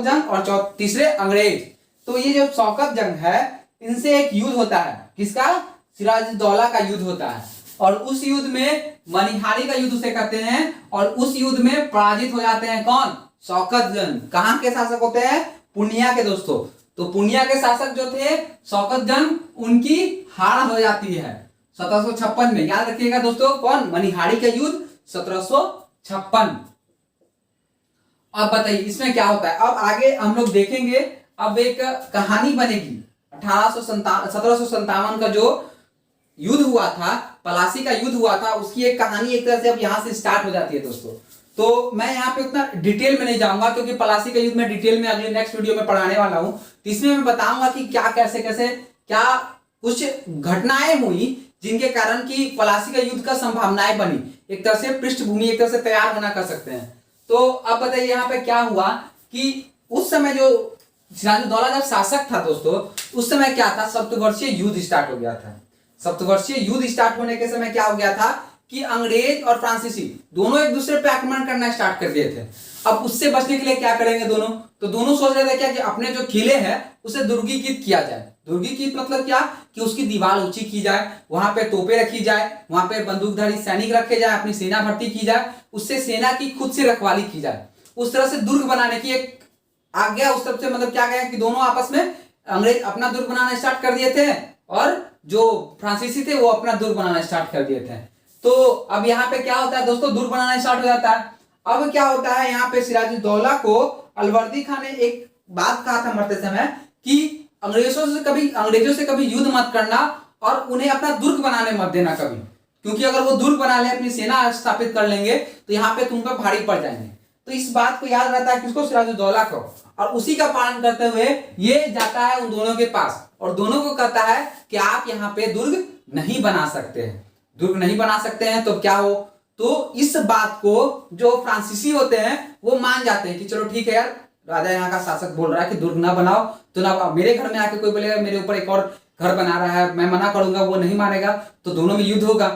जंग और तीसरे अंग्रेज। तो ये जो शौकत जंग है इनसे एक युद्ध होता है, किसका, सिराजुद्दौला का युद्ध होता है। और उस युद्ध में मनिहारी का युद्ध उसे कहते हैं और उस युद्ध में पराजित हो जाते हैं कौन, शौकत जंग। कहां के शासक होते हैं, पूर्णिया के दोस्तों। तो पूर्णिया के शासक जो थे शौकत जंग, उनकी हार हो जाती है 1756 में। याद रखिएगा दोस्तों, कौन, मनिहारी का युद्ध 1756। अब बताइए इसमें क्या होता है। अब आगे हम लोग देखेंगे, अब एक कहानी बनेगी 1757 का जो युद्ध हुआ था, पलासी का युद्ध हुआ था, उसकी एक कहानी एक तरह से अब यहां से स्टार्ट हो जाती है दोस्तों। तो मैं यहाँ पे उतना डिटेल में नहीं जाऊंगा क्योंकि पलासी का युद्ध में डिटेल में अगले नेक्स्ट वीडियो में पढ़ाने वाला हूं। तो इसमें मैं बताऊंगा कि क्या कैसे कैसे क्या कुछ घटनाएं हुई जिनके कारण की पलासी का युद्ध का संभावनाएं बनी। एक तरह से पृष्ठभूमि एक तरह से तैयार होना कर सकते हैं। तो अब बताइए यहाँ पे क्या हुआ कि उस समय जो सिराजुद्दौला जब शासक था दोस्तों, उस समय क्या था, सप्तवर्षीय युद्ध स्टार्ट हो गया था। सप्तवर्षीय युद्ध स्टार्ट होने के समय क्या हो गया था कि अंग्रेज और फ्रांसीसी दोनों एक दूसरे पे आक्रमण करना स्टार्ट कर दिए थे। अब उससे बचने के लिए क्या करेंगे दोनों, तो दोनों सोच रहे थे क्या कि अपने जो किले हैं उसे दुर्गीकृत किया जाए। दुर्गीकृत मतलब क्या कि उसकी दीवार ऊंची की जाए, वहां पे तोपे रखी जाए, वहां पे बंदूकधारी सैनिक रखे जाए, अपनी सेना भर्ती की जाए, उससे सेना की खुद से रखवाली की जाए। उस तरह से दुर्ग बनाने की एक आज्ञा उस तरफ से, मतलब क्या गया कि दोनों आपस में, अंग्रेज अपना दुर्ग बनाना स्टार्ट कर दिए थे और जो फ्रांसीसी थे वो अपना दुर्ग बनाना स्टार्ट कर दिए थे। तो अब यहाँ पे क्या होता है दोस्तों, दुर्ग बनाना स्टार्ट हो जाता है। अब क्या होता है, यहाँ पे सिराजुद्दौला को अलवर्दी खान ने एक बात कहा था मरते समय कि अंग्रेजों से कभी युद्ध मत करना और उन्हें अपना दुर्ग बनाने मत देना कभी, क्योंकि अगर वो दुर्ग बना ले, अपनी सेना स्थापित कर लेंगे तो यहाँ पे तुम पर भारी पड़ जाएंगे। तो इस बात को याद रहता है किसको, सिराजुद्दौला को। और उसी का पालन करते हुए ये जाता है उन दोनों के पास और दोनों को कहता है कि आप यहाँ पे दुर्ग नहीं बना सकते हैं, दुर्ग नहीं बना सकते हैं। तो क्या हो, तो इस बात को जो फ्रांसीसी होते हैं वो मान जाते हैं कि चलो ठीक है यार, राजा यहाँ का शासक बोल रहा है कि दुर्ग ना बनाओ, तो ना मेरे घर में आके कोई बोलेगा मेरे ऊपर एक और घर बना रहा है, मैं मना करूंगा, वो नहीं मानेगा, तो दोनों में युद्ध होगा।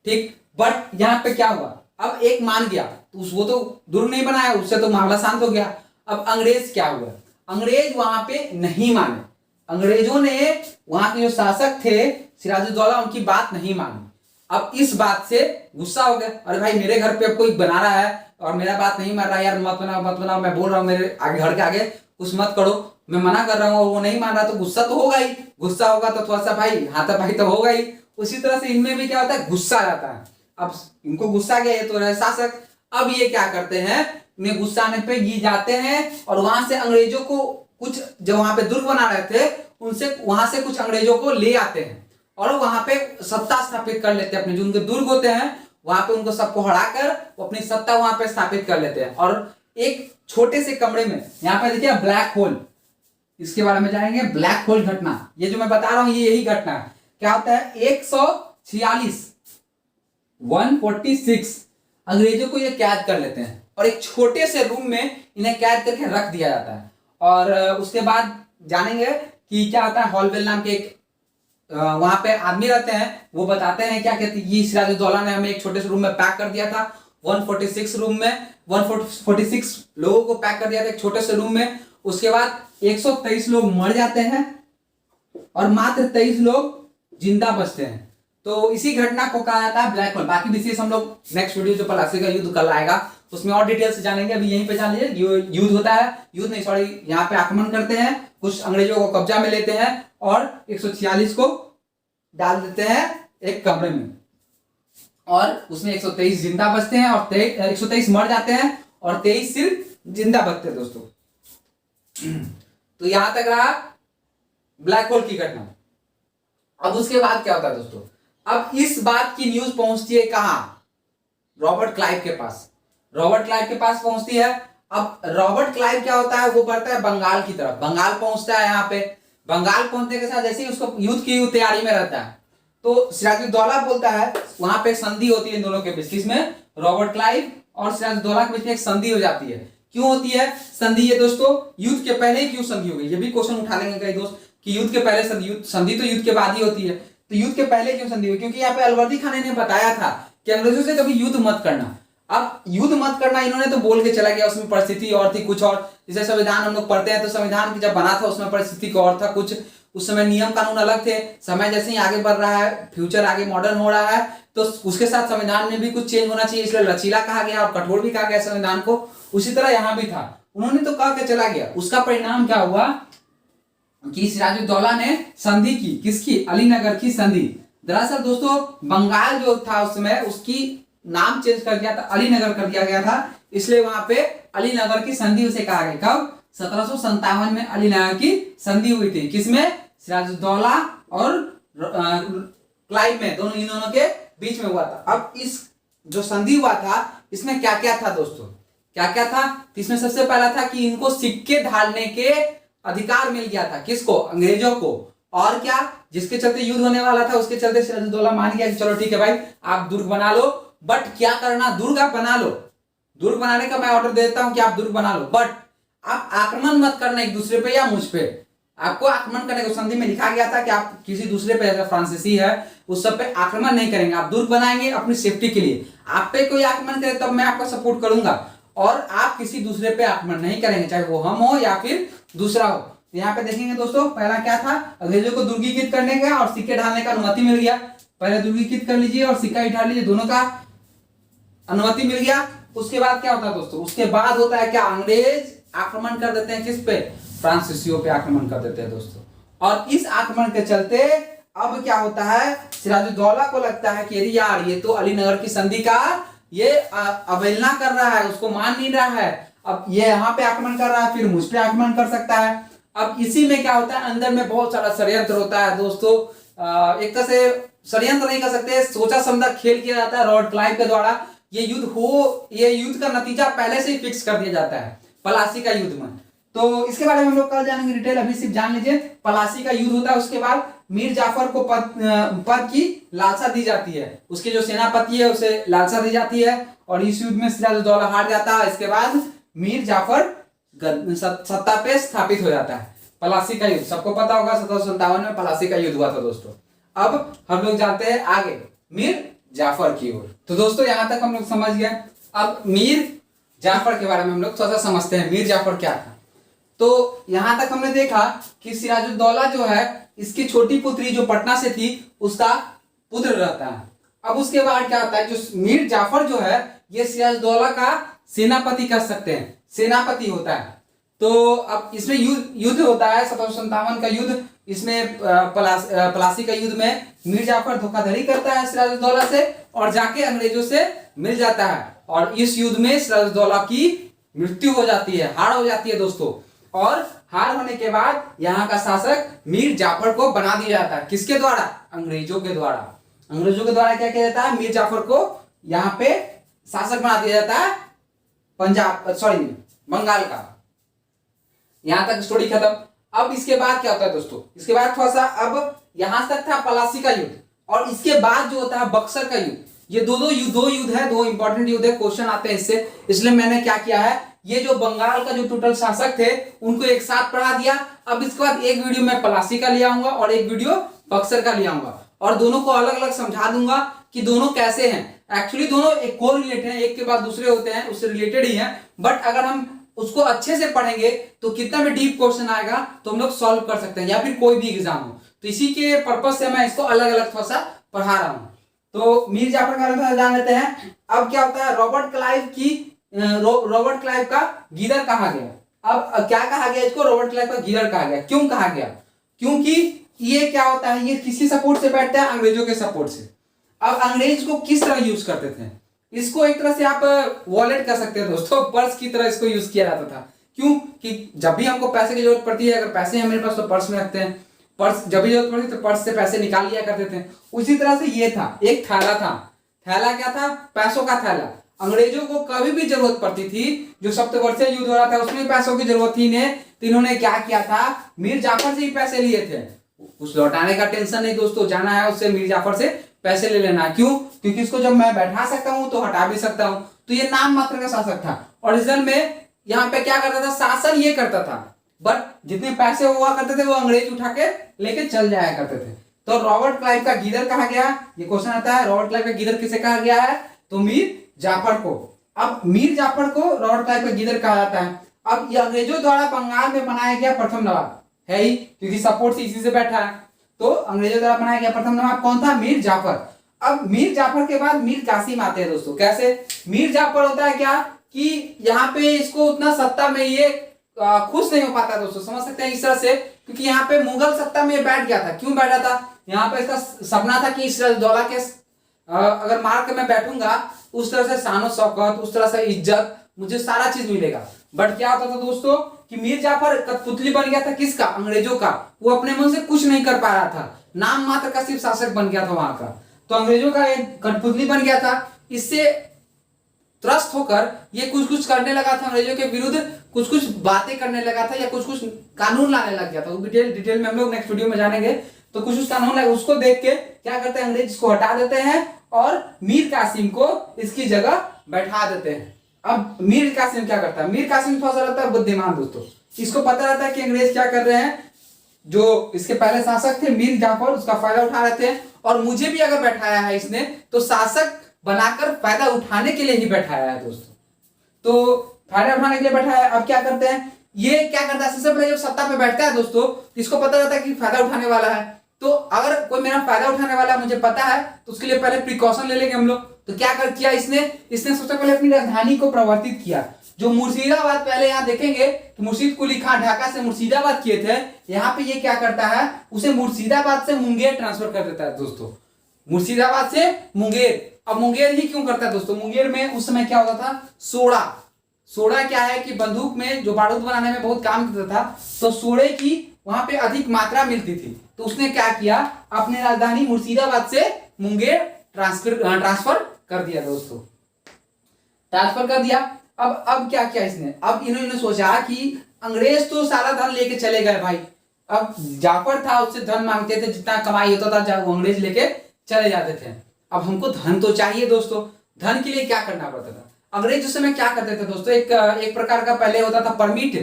ठीक, बट यहाँ पे क्या हुआ, अब एक मान गया तो वो तो दुर्ग नहीं बनाया, उससे तो मामला शांत हो गया। अब अंग्रेज क्या हुआ, अंग्रेज वहां पे नहीं माने। अंग्रेजों ने वहां के जो शासक थे सिराजुद्दौला, उनकी बात नहीं मानी। अब इस बात से गुस्सा हो गया, अरे भाई मेरे घर पे कोई बना रहा है और मेरा बात नहीं मान रहा है, यार मत बनाओ, मैं बोल रहा हूँ मेरे आगे घर के आगे कुछ मत करो, मैं मना कर रहा हूँ और वो नहीं मान रहा, तो गुस्सा तो होगा ही। गुस्सा होगा तो थोड़ा सा भाई हाथापाई तो होगा ही। उसी तरह से इनमें भी क्या होता है, गुस्सा आ जाता है। अब इनको गुस्सा गया, ये तो रहे शासक। अब ये क्या करते हैं, इन्हें गुस्सा आने पे ये जाते हैं और वहां से अंग्रेजों को कुछ, जो वहां पे दुर्ग बना रहे थे उनसे, वहां से कुछ अंग्रेजों को ले आते हैं और वहां पे सत्ता स्थापित कर लेते हैं। अपने जो उनके दुर्ग होते हैं वहां पे उनको सबको हराकर वो अपनी सत्ता वहां पे स्थापित कर लेते हैं। और एक छोटे से कमरे में, यहाँ पे देखिए ब्लैक होल, इसके बारे में जानेंगे, ब्लैक होल घटना। ये जो मैं बता रहा हूं ये यही घटना है। क्या होता है, 146 अंग्रेजों को ये कैद कर लेते हैं और एक छोटे से रूम में इन्हें कैद करके रख दिया जाता है। और उसके बाद जानेंगे कि क्या होता है, हॉलवेल नाम के एक वहां पे आदमी रहते हैं, वो बताते हैं क्या कहते हैं, ये सिराजुद्दौला ने हमें एक छोटे से रूम में पैक कर दिया था। 146 रूम में 146 लोगों को पैक कर दिया था एक छोटे से रूम में। उसके बाद 123 लोग मर जाते हैं और मात्र 23 लोग जिंदा बचते हैं। तो इसी घटना को कहा जाता है ब्लैक होल। बाकी विशेष हम लोग नेक्स्ट वीडियो जो पलासी का युद्ध कल आएगा उसमें और डिटेल से जानेंगे। अभी यहीं पे जान लीजिए, युद्ध होता है, युद्ध नहीं सॉरी, यहाँ पे आक्रमण करते हैं, कुछ अंग्रेजों को कब्जा में लेते हैं और 146 को डाल देते हैं एक कमरे में और उसमें 123 जिंदा बचते हैं और 123 मर जाते हैं और 23 सिर जिंदा बचते दोस्तों। तो यहां तक रहा ब्लैक होल की घटना। अब उसके बाद क्या होता है दोस्तों, अब इस बात की न्यूज पहुंचती है कहां, रॉबर्ट क्लाइव के पास। रॉबर्ट क्लाइव के पास पहुंचती है। अब रॉबर्ट क्लाइव क्या होता है, वो बढ़ता है बंगाल की तरफ, बंगाल पहुंचता है। यहाँ पे बंगाल पहुंचने के साथ जैसे ही उसको युद्ध की तैयारी में रहता है, तो सिराजुद्दौला बोलता है, वहां पे संधि होती है इन दोनों के बीच, किसमें, रॉबर्ट क्लाइव और सिराजुद्दौला के बीच में एक संधि हो जाती है। क्यों होती है संधि ये दोस्तों, युद्ध के पहले ही क्यों संधि हो गई, ये भी क्वेश्चन उठा लेंगे कई दोस्त कि युद्ध के पहले संधि तो युद्ध के बाद ही होती है, तो युद्ध के पहले क्यों संधि हुई, क्योंकि यहाँ पे अलवर्दी खान ने बताया था कि अंग्रेजों से कभी युद्ध मत करना। अब युद्ध मत करना इन्होंने तो बोल के चला गया, उसमें परिस्थिति और थी कुछ और। जैसे संविधान हम लोग पढ़ते हैं तो संविधान जब बना था उसमें परिस्थिति को और था कुछ, उस समय नियम कानून अलग थे। समय जैसे ही आगे बढ़ रहा है, फ्यूचर आगे मॉडर्न हो रहा है, तो उसके साथ संविधान में भी कुछ चेंज होना चाहिए, इसलिए लचीला कहा गया और कठोर भी कहा गया संविधान को। उसी तरह यहाँ भी था, उन्होंने तो कह के चला गया। उसका परिणाम क्या हुआ कि सिराजुद्दौला ने संधि की, किसकी, अलीनगर की संधि। दरअसल दोस्तों बंगाल जो था उस समय उसकी नाम चेंज कर दिया था, अलीनगर कर दिया गया था, इसलिए वहां पे अलीनगर की संधि उसे कहा गया। कब, 1757 में अलीनगर की संधि हुई थी, किसमें, सिराजुद्दौला और क्लाइव में, इन दोनों के बीच में हुआ था। अब इस जो संधि हुआ था इसमें क्या क्या था दोस्तों, क्या क्या था, इसमें सबसे पहला था कि इनको सिक्के ढालने के अधिकार मिल गया था, किसको, अंग्रेजों को। और क्या, जिसके चलते युद्ध होने वाला था उसके चलते सिराजुद्दौला मान गया कि चलो ठीक है भाई आप दुर्ग बना लो, बट क्या करना, दुर्ग आप बना लो, दुर्ग बनाने का मैं ऑर्डर देता हूं कि आप दुर्ग बना लो, बट आप आक्रमण मत करना एक दूसरे पे या मुझ पे। आपको आक्रमण करने को संधि में लिखा गया था कि आप किसी दूसरे पे, जैसे फ्रांसीसी है उस सब पे आक्रमण नहीं करेंगे, आप दुर्ग बनाएंगे अपनी सेफ्टी के लिए। आप पे कोई आक्रमण करे तब मैं आपका सपोर्ट करूंगा, और आप किसी दूसरे पे आक्रमण नहीं करेंगे, चाहे वो हम हो या फिर दूसरा हो। यहाँ पे देखेंगे दोस्तों पहला क्या था, अंग्रेजों को दुर्गीकृत करने का और सिक्के ढालने का अनुमति मिल गया। पहले दुर्गीकृत कर लीजिए और सिक्का ही ढाल लीजिए, दोनों का अनुमति मिल गया। उसके बाद क्या होता है दोस्तों, उसके बाद होता है क्या, अंग्रेज आक्रमण कर देते हैं, किस पे, फ्रांसीसियों पे आक्रमण कर देते हैं दोस्तों। और इस आक्रमण के चलते अब क्या होता है, सिराजुद्दौला को लगता है कि यार ये तो अलीनगर की संधि का ये अवहेलना कर रहा है, उसको मान नहीं रहा है, अब ये यहाँ पे आक्रमण कर रहा है, फिर मुझ पे आक्रमण कर सकता है। अब इसी में क्या होता है, अंदर में बहुत सारा षड्यंत्र होता है दोस्तों। एक तरह से षड्यंत्र नहीं कर सकते, सोचा समझा खेल किया जाता है रॉबर्ट क्लाइव के द्वारा। ये युद्ध का नतीजा पहले से ही फिक्स कर दिया जाता है पलासी का युद्ध में। तो इसके बारे में हम लोग कल जानेंगे डिटेल, अभी सिर्फ जान लीजिए पलासी का युद्ध होता है। उसके बाद मीर जाफर को पद की लालसा दी जाती है, उसके जो सेनापति है उसे लालसा दी जाती है, और इस युद्ध में सिराजुद्दौला हार जाता है। इसके बाद मीर जाफर सत्ता पे स्थापित हो जाता है। पलासी का युद्ध सबको पता होगा, 1757 में पलासी का युद्ध हुआ था दोस्तों। अब हम लोग जाते हैं आगे मीर जाफर की ओर। तो दोस्तों यहाँ तक हम लोग समझ गए। अब मीर जाफर के बारे में हम लोग थोड़ा सा समझते हैं, मीर जाफर क्या था। तो यहां तक हमने देखा कि सिराजुद्दौला जो है, इसकी छोटी पुत्री जो पटना से थी उसका पुत्र रहता है। अब उसके बाद क्या होता है, जो मीर जाफर जो है ये सिराजुद्दौला का सेनापति कह सकते हैं, सेनापति होता है। तो अब इसमें युद्ध होता है 1757 का युद्ध। इसमें पलासी का युद्ध में मीर जाफर धोखाधड़ी करता है सिराजुद्दौला से और जाके अंग्रेजों से मिल जाता है, और इस युद्ध में सिराजुद्दौला की मृत्यु हो जाती है, हार हो जाती है दोस्तों। और हार होने के बाद यहाँ का शासक मीर जाफर को बना दिया जाता है, किसके द्वारा, अंग्रेजों के द्वारा। अंग्रेजों के द्वारा क्या किया जाता है, मीर जाफर को यहाँ पे शासक बना दिया जाता है बंगाल का। यहां तक स्टोरी खत्म। अब इसके बाद क्या होता है दोस्तों, इसके बाद थोड़ा सा, अब यहां तक था पलासी का युद्ध, और इसके बाद जो होता है बक्सर का युद्ध। ये दो युद्ध है, दो इंपॉर्टेंट युद्ध है, क्वेश्चन आते हैं इससे, इसलिए मैंने क्या किया है, ये जो बंगाल का जो टोटल शासक थे उनको एक साथ पढ़ा दिया। अब इसके बाद एक वीडियो मैं पलासी का ले आऊंगा और एक वीडियो बक्सर का ले आऊंगा, और दोनों को अलग अलग समझा दूंगा कि दोनों कैसे हैं। एक्चुअली दोनों एक को रिलेटेड हैं, एक के बाद दूसरे होते हैं, उससे रिलेटेड ही हैं, बट अगर हम उसको अच्छे से पढ़ेंगे तो कितना भी डीप क्वेश्चन आएगा तो हम लोग सॉल्व कर सकते हैं, या फिर कोई भी एग्जाम हो। तो इसी के पर्पज से मैं इसको अलग अलग थोड़ा सा पढ़ा रहा हूं। तो मीर जाफर का बारे में जान लेते हैं। अब क्या होता है, रॉबर्ट क्लाइव का गीदड़ कहा गया। अब क्या कहा गया इसको, रॉबर्ट क्लाइव का गीदड़ कहा गया। क्यों कहा गया, क्योंकि ये क्या होता है, ये किसी सपोर्ट से बैठता है, अंग्रेजों के सपोर्ट से। अब अंग्रेज को किस तरह यूज करते थे, इसको एक तरह से आप वॉलेट कर सकते हैं दोस्तों, पर्स की तरह इसको यूज किया जाता था। क्यों कि जब भी हमको पैसे की जरूरत पड़ती है, अगर पैसे हैं मेरे पास तो पर्स में रखते हैं, पर्स जब भी जरूरत पड़ती तो पर्स से पैसे निकाल लिया करते थे। उसी तरह से ये था, एक थैला था। थैला क्या था? पैसों का थैला। अंग्रेजों को कभी भी जरूरत पड़ती थी, जो सप्तवर्षीय युद्ध हो रहा था उसमें पैसों की जरूरत थी इन्हें, तो इन्होंने क्या किया था, मीर जाफर से ही पैसे लिए थे। उस लौटाने का टेंशन नहीं दोस्तों, जाना है उससे मीर जाफर से पैसे ले लेना। क्यों? क्योंकि इसको जब मैं बैठा सकता हूं तो हटा भी सकता हूं। तो ये नाम मात्र का शासक था। ओरिजिनल में यहाँ पे क्या करता था, शासन ये करता था, बट जितने पैसे हुआ करते थे वो अंग्रेज उठा के लेके चल जाया करते थे। तो रॉबर्ट क्लाइव का गीदड़ कहा गया, ये क्वेश्चन आता है, रॉबर्ट क्लाइव का गीदड़ किसे कहा गया है? तो मीर जाफर को। अब मीर जाफर को रॉबर्ट क्लाइव का गीदड़ कहा जाता है। अब ये अंग्रेजों द्वारा बंगाल में बनाया गया प्रथम नवाब है ही, क्योंकि सपोर्ट इसी से बैठा है। तो अंग्रेजों द्वारा बनाया गया प्रथम नवाब कौन था? मीर जाफर। अब मीर जाफर के बाद मीर कासिम आते हैं दोस्तों। कैसे? मीर जाफर होता है क्या कि यहाँ पे इसको उतना सत्ता में ये खुश नहीं हो पाता दोस्तों, समझ सकते हैं इस तरह से, क्योंकि यहाँ पे मुगल सत्ता में बैठ गया था। क्यों बैठा था? यहाँ पे इसका सपना था कि सिराजदौला के अगर मार के मैं बैठूंगा, उस तरह से शानो शौकत, उस तरह से इज्जत, मुझे सारा चीज मिलेगा। बट क्या होता था दोस्तों कि मीर जाफर कठपुतली बन गया था किसका? अंग्रेजों का। वो अपने मन से कुछ नहीं कर पा रहा था, नाम मात्र का सिर्फ शासक बन गया था वहां का। तो अंग्रेजों का एक कठपुतली बन गया था। इससे त्रस्त होकर ये कुछ कुछ करने लगा था अंग्रेजों के विरुद्ध, कुछ कुछ बातें करने लगा था, या कुछ कुछ कानून लाने लग गया था। डिटेल में हम लोग नेक्स्ट वीडियो में जानेंगे। तो कुछ कुछ कानून लगा, उसको देख के क्या करते हैं, अंग्रेज इसको हटा देते हैं और मीर कासिम को इसकी जगह बैठा देते हैं। अब मीर कासिम क्या करता है? मीर कासिम थोड़ा सा रहता है बुद्धिमान दोस्तों, इसको पता रहता है कि अंग्रेज क्या कर रहे हैं। जो इसके पहले शासक थे मीर जाफर, उसका फायदा उठा रहे थे, और मुझे भी अगर बैठाया है इसने तो शासक बनाकर फायदा उठाने के लिए ही बैठाया है दोस्तों। तो फायदा उठाने के लिए बैठाया है। अब क्या करते हैं, ये क्या करता है, सबसे पहले जब सत्ता पे बैठता है दोस्तों, इसको पता रहता है कि फायदा उठाने वाला है। तो अगर कोई मेरा फायदा उठाने वाला मुझे पता है तो उसके लिए पहले प्रिकॉशन ले लेंगे हम लोग। तो क्या कर किया इसने सबसे पहले अपनी राजधानी को परिवर्तित किया। जो मुर्शिदाबाद, पहले यहाँ देखेंगे कि मुर्शीद कुली खान ढाका से मुर्शिदाबाद किए थे, यहाँ पे ये क्या करता है, उसे मुर्शिदाबाद से मुंगेर ट्रांसफर कर देता है दोस्तों। मुर्शिदाबाद से मुंगेर। अब मुंगेर ही क्यों करता है दोस्तों? मुंगेर में उस समय क्या होता था, सोडा क्या है कि बंदूक में जो बारूद बनाने में बहुत काम करता था, तो सोडे की वहां पे अधिक मात्रा मिलती थी। तो उसने क्या किया, अपने राजधानी मुर्शिदाबाद से मुंगेर ट्रांसफर कर दिया दोस्तों, ट्रांसफर कर दिया। अब क्या किया इसने, अब इन्होंने सोचा कि अंग्रेज तो सारा धन लेके चले गए भाई, अब जाफर था उससे धन मांगते थे, जितना कमाई होता था वो अंग्रेज लेके चले जाते थे। अब हमको धन तो चाहिए दोस्तों, धन के लिए क्या करना पड़ता था? अंग्रेज उस समय क्या करते थे दोस्तों, एक प्रकार का पहले होता था परमिट,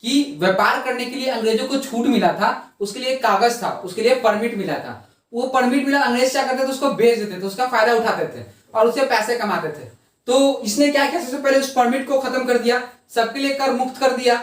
कि व्यापार करने के लिए अंग्रेजों को छूट मिला था, उसके लिए एक कागज था, उसके लिए परमिट मिला था। वो परमिट मिला, अंग्रेज क्या करते थे, उसको बेच देते थे, उसका फायदा उठाते थे और उससे पैसे कमाते थे। तो इसने क्या किया, सबसे पहले उस परमिट को खत्म कर दिया, सबके लिए कर मुक्त कर दिया।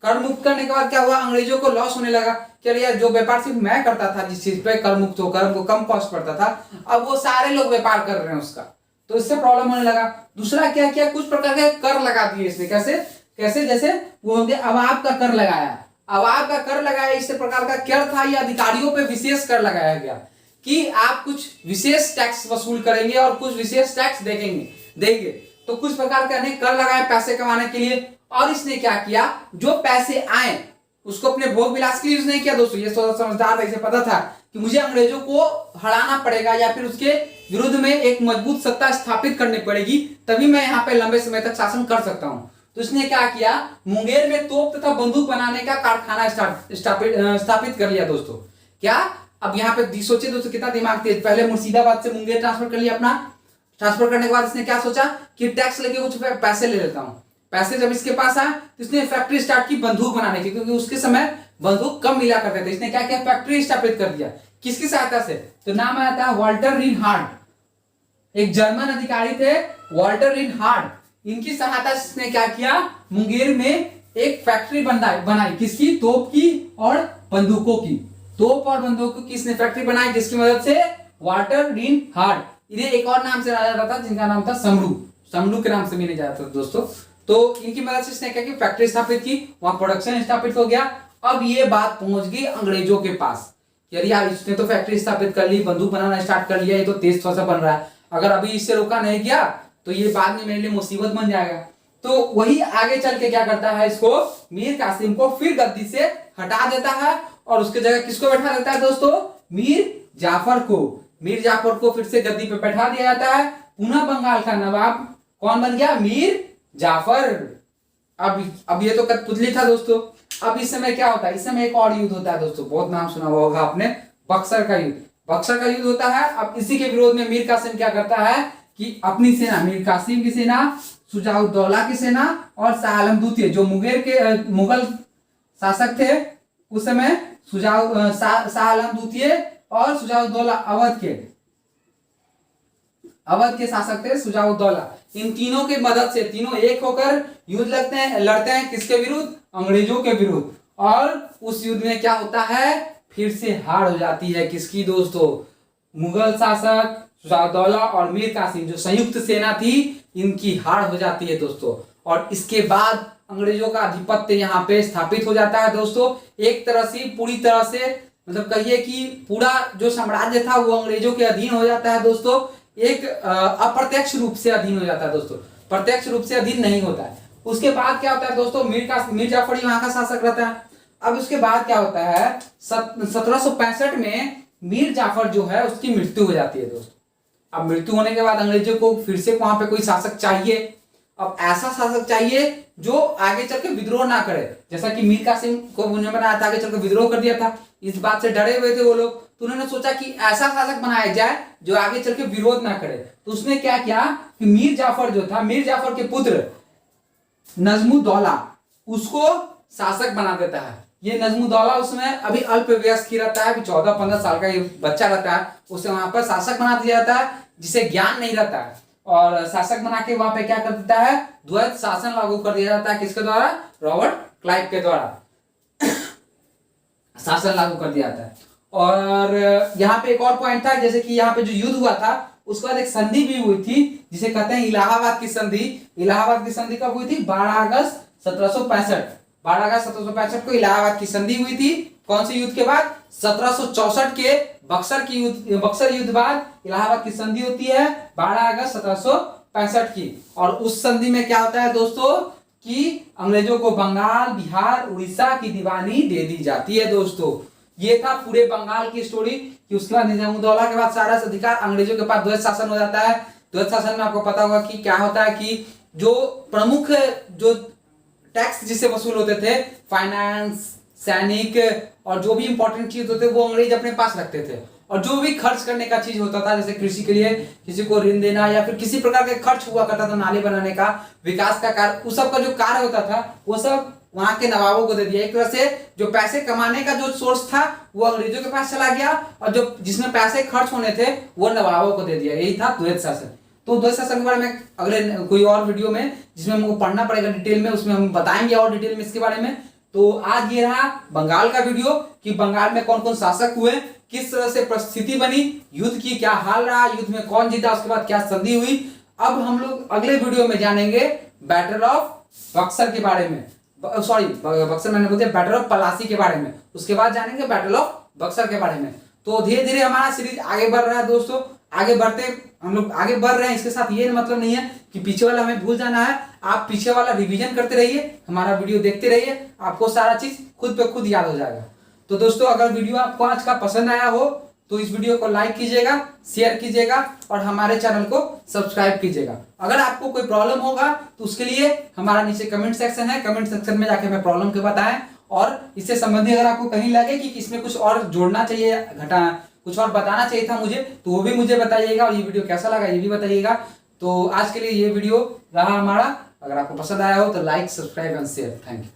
कर मुक्त करने के बाद क्या हुआ, अंग्रेजों को लॉस होने लगा। चलिए यार, जो व्यापार सिर्फ मैं करता था, जिस चीज पे कर मुक्त होकर हमको कम कॉस्ट पड़ता था, अब वो सारे लोग व्यापार कर रहे हैं उसका, तो इससे प्रॉब्लम होने लगा। दूसरा क्या किया, कुछ प्रकार के कर लगा दिए इसने। कैसे जैसे वो हो गया अवाब का कर लगाया, अवाब का कर लगाया। इस प्रकार का क्या था, ये अधिकारियों पे विशेष कर लगाया गया कि आप कुछ विशेष टैक्स वसूल करेंगे और कुछ विशेष टैक्स देंगे। तो कुछ प्रकार के अनेक कर लगाए पैसे कमाने के लिए। और इसने क्या किया, जो पैसे आए उसको अपने भोग विलास के लिए यूज नहीं किया दोस्तों। ये समझदार था, इसे पता था कि मुझे अंग्रेजों को हराना पड़ेगा या फिर उसके विरुद्ध में एक मजबूत सत्ता स्थापित करनी पड़ेगी, तभी मैं यहाँ पे लंबे समय तक शासन कर सकता हूँ। तो इसने क्या किया, मुंगेर में तोप तथा बंदूक बनाने का कारखाना स्थापित कर लिया दोस्तों। क्या, अब यहाँ पे सोचिए दोस्तों कितना दिमाग तेज। पहले मुर्शिदाबाद से मुंगेर ट्रांसफर कर लिया अपना, ट्रांसफर करने के बाद इसने क्या सोचा कि टैक्स लेके कुछ पैसे ले लेता हूँ। पैसे जब इसके पास आए तो इसने फैक्ट्री स्टार्ट की बंदूक बनाने की, क्योंकि उसके समय बंदूक कम मिला करते थे। इसने क्या किया, फैक्ट्री स्थापित कर दिया। किसकी सहायता से, तो नाम आया था वाल्टर रिनहार्ड, एक जर्मन अधिकारी थे वाल्टर रिनहार्ड। इनकी सहायता से इसने क्या किया, मुंगेर में एक फैक्ट्री बनाई, किसकी, तोप की और बंदूकों की। तोप और बंदूकों की इसने फैक्ट्री बनाई, जिसकी मदद से वाल्टर रिनहार्ड, इन्हें एक और नाम से जाना जाता था जिनका नाम था समरू के नाम से मिले जाता था दोस्तों। तो इनकी मदद से इसने क्या की, फैक्ट्री स्थापित की, वहां प्रोडक्शन स्थापित हो गया। अब ये बात पहुंच गई अंग्रेजों के पास, यार इसने तो फैक्ट्री स्थापित कर ली, बंदूक बनाना स्टार्ट कर लिया, ये तो तेज थोड़ा सा बन रहा है, अगर अभी इससे रोका नहीं गया तो ये बाद में मेरे लिए मुसीबत बन जाएगा। तो वही आगे चल के क्या करता है, इसको मीर कासिम को फिर गद्दी से हटा देता है और उसके जगह किसको बैठा देता है दोस्तों, मीर जाफर को। मीर जाफर को फिर से गद्दी पे बैठा दिया जाता है। पुनः बंगाल का नवाब कौन बन गया, मीर जाफर। अब ये तो कठपुतली था दोस्तों। अब इस समय क्या होता है, इस समय एक और युद्ध होता है दोस्तों, बहुत नाम सुना हुआ होगा आपने, बक्सर का युद्ध। बक्सर का युद्ध होता है। अब इसी के विरोध में मीर कासिम क्या करता है कि अपनी सेना, मीर कासिम की सेना, शुजाउद्दौला की सेना और शाह आलम द्वितीय जो मुगल शासक थे उस समय, शाह आलम द्वितीय और शुजाउद्दौला अवध के शासक थे शुजाउद्दौला। इन तीनों की मदद से तीनों एक होकर युद्ध लड़ते हैं किसके विरुद्ध, अंग्रेजों के विरुद्ध। और उस युद्ध में क्या होता है, फिर से हार हो जाती है किसकी दोस्तों, मुगल शासक शुजाउद्दौला और मीर कासिम जो संयुक्त सेना थी, इनकी हार हो जाती है दोस्तों। और इसके बाद अंग्रेजों का आधिपत्य यहाँ पे स्थापित हो जाता है दोस्तों। एक तरह से पूरी तरह से मतलब कहिए कि पूरा जो साम्राज्य था वो अंग्रेजों के अधीन हो जाता है दोस्तों। एक अप्रत्यक्ष रूप से अधीन हो जाता है दोस्तों, प्रत्यक्ष रूप से अधीन नहीं होता है। उसके बाद क्या होता है दोस्तों, मीर जाफर वहां का शासक रहता है। अब उसके बाद क्या होता है, 1765 में मीर जाफर जो है उसकी मृत्यु हो जाती है दोस्तों। अब मृत्यु होने के बाद अंग्रेजों को फिर से वहां पे कोई शासक चाहिए। अब ऐसा शासक चाहिए जो आगे चल के विद्रोह ना करे, जैसा कि मीर कासिम को उन्होंने बनाया था, आगे चल के विद्रोह कर दिया था। इस बात से डरे हुए थे वो लोग, तो उन्होंने सोचा कि ऐसा शासक बनाया जाए जो आगे चल के विरोध ना करे। तो उसने क्या किया कि मीर जाफर जो था, मीर जाफर के पुत्र नजमुद्दौला, उसको शासक बना देता है। ये नजमुद्दौला उसमें अभी अल्प वयस्क की रहता है, अभी 14-15 साल का ये बच्चा रहता है, उसे वहां पर शासक बना दिया जाता है जिसे ज्ञान नहीं रहता है। और शासक बना के वहां पे क्या कर देता है, द्वैत शासन लागू कर दिया जाता है। किसके द्वारा, रॉबर्ट क्लाइव के द्वारा शासन लागू कर दिया जाता है। और यहाँ पे एक और पॉइंट था, जैसे कि यहाँ पे जो युद्ध हुआ था उसके बाद एक संधि भी हुई थी जिसे कहते हैं इलाहाबाद की संधि। इलाहाबाद की संधि कब हुई थी, 12 अगस्त 1765। 12 अगस्त 1765 को इलाहाबाद की संधि हुई थी। कौन से युद्ध के बाद, 1764 के बक्सर युद्ध बाद इलाहाबाद की संधि होती है 12 अगस्त 1765 की। और उस संधि में क्या होता है दोस्तों कि अंग्रेजों को बंगाल, बिहार, उड़ीसा की दीवानी दे दी जाती है दोस्तों। ये था पूरे बंगाल की स्टोरी कि उसके बाद निजामुद्दौला के बाद सारा अधिकार अंग्रेजों के पास द्वैत शासन हो जाता है। द्वैत शासन में आपको पता होगा कि क्या होता है कि जो प्रमुख जो टैक्स जिससे वसूल होते थे, फाइनेंस, सैनिक और जो भी इंपॉर्टेंट चीज होते थे वो अंग्रेज अपने पास रखते थे। और जो भी खर्च करने का चीज होता था, जैसे कृषि के लिए किसी को ऋण देना या फिर किसी प्रकार के खर्च हुआ करता था, नाले बनाने का, विकास का कार्य, उस सब का जो कार्य होता था वो सब वहां के नवाबों को दे दिया। एक तरह से जो पैसे कमाने का जो सोर्स था वो अंग्रेजों के पास चला गया और जो जिसमें पैसे खर्च होने थे वो नवाबों को दे दिया। यही था द्वैत शासन। तो द्वैत शासन के बारे में अगले कोई और वीडियो में, जिसमें हमको पढ़ना पड़ेगा डिटेल में, उसमें हम बताएंगे और डिटेल में इसके बारे में। तो आज ये रहा बंगाल का वीडियो कि बंगाल में कौन कौन शासक हुए, किस तरह से परिस्थिति बनी, युद्ध की क्या हाल रहा, युद्ध में कौन जीता, उसके बाद क्या संधि हुई। अब हम लोग अगले वीडियो में जानेंगे बैटल ऑफ बक्सर के बारे में, सॉरी बक्सर मैंने बोल दिया, बैटल ऑफ पलासी के बारे में। उसके बाद जानेंगे बैटल ऑफ बक्सर के बारे में। तो धीरे धीरे हमारा सीरीज आगे बढ़ रहा है दोस्तों। आगे बढ़ते हम लोग आगे बढ़ रहे हैं, इसके साथ ये मतलब नहीं है कि पीछे वाला हमें भूल जाना है। आप पीछे वाला रिवीजन करते रहिए, हमारा वीडियो देखते रहिए, आपको सारा चीज खुद पे खुद याद हो जाएगा। तो दोस्तों अगर वीडियो आपको आज का पसंद आया हो तो इस वीडियो को लाइक कीजिएगा, शेयर कीजिएगा और हमारे चैनल को सब्सक्राइब कीजिएगा। अगर आपको कोई प्रॉब्लम होगा तो उसके लिए हमारा नीचे कमेंट सेक्शन है, कमेंट सेक्शन में जाके हमें प्रॉब्लम के बताएं। और इससे संबंधित अगर आपको कहीं लगे कि इसमें कुछ और जोड़ना चाहिए, घटाना, कुछ और बताना चाहिए था मुझे, तो वो भी मुझे बताइएगा। और ये वीडियो कैसा लगा ये भी बताइएगा। तो आज के लिए ये वीडियो रहा हमारा। अगर आपको पसंद आया हो तो like, subscribe and share. Thank you.